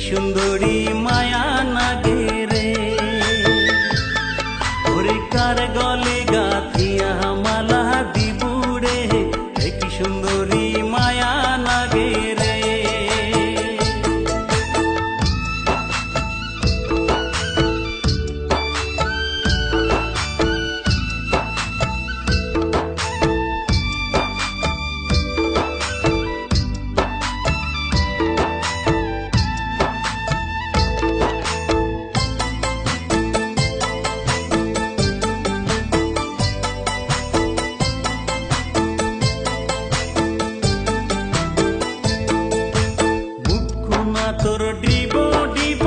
সুন্দরী মায়া নাগে রে, ওরে কার গলে গাথিয়া মালা দিবুরে, কি সুন্দরী মায়া নাগে রে। তোর ডিব ডিব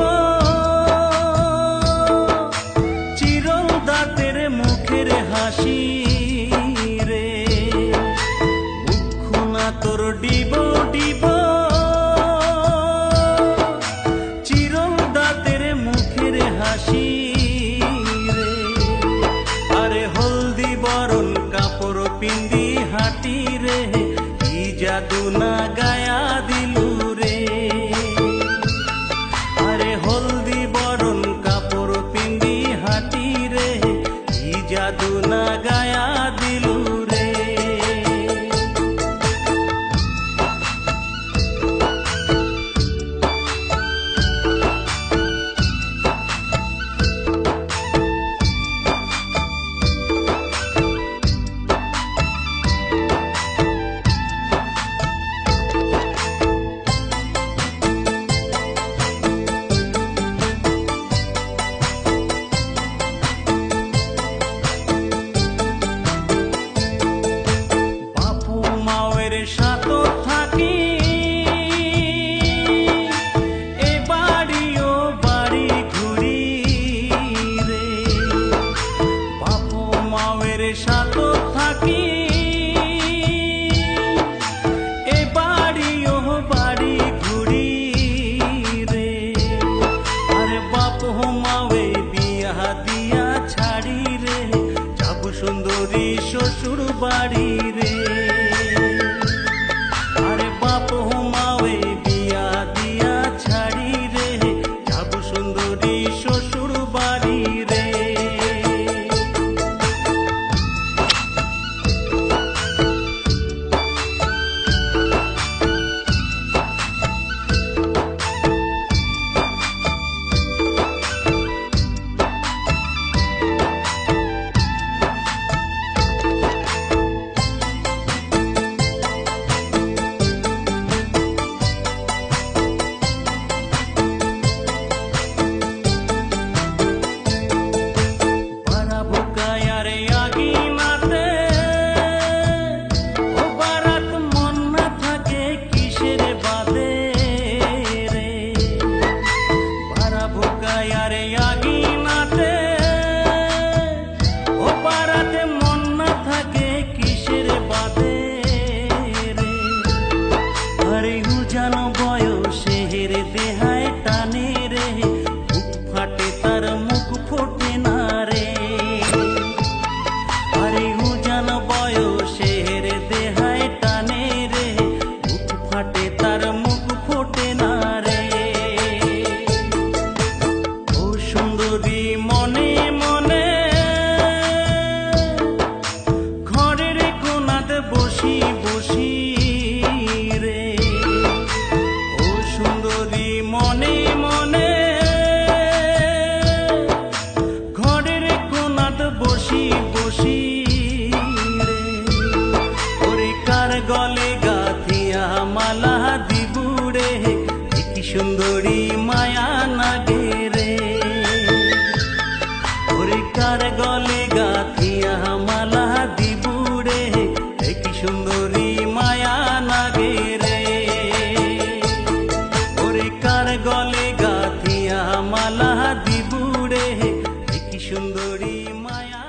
চিরল দাঁতের মুখের হাসি রে, মুখনা তোর ডিব ডিব চিরল দাঁতের মুখের হাসি রে, আরে হলদি বরণ কাপড় পিন্দি হাঁটি রে, কি জাদু না গায়া দিলু রে, হলদি বরণ কাপড় পিন্দি হাঁটি রে, কি জাদু না গায়া দিলু রে। সাথে থাকি এ বাড়ি ও বাড়ি ঘুরি রে, বাপু মায়ের সাথে থাকি এ বাড়ি ও বাড়ি ঘুরি রে, আরে বাপু মায়ে বিয়া দিয়া ছাড়ি রে, যাব সুন্দরী শ্বশুর বাড়ি রে, শ্বশুর বাড়ি রে। দেহায় টানে রে, বুক ফাটে তার মুখ ফোটে না রে, আরে উজান বয়সের দেহায় টানে রে, বুক ফাটে তার মুখ ফোটে না রে, ও সুন্দরী মনে মনে ঘরের কোনাতে বসি বসি রে, মনে মনে ঘরের কোনাত বসি বসি রে, ওরে কার গলে গাথিয়া মালা দিবুরে, কি সুন্দরী মায়া নাগে রে, ওরে কার গলে গাথিয়া মালা দিবুরে, কি সুন্দরী মায়া নাগে রে, কার গলে গাথিয়া মালা দিবুরে, কি সুন্দরী মায়া।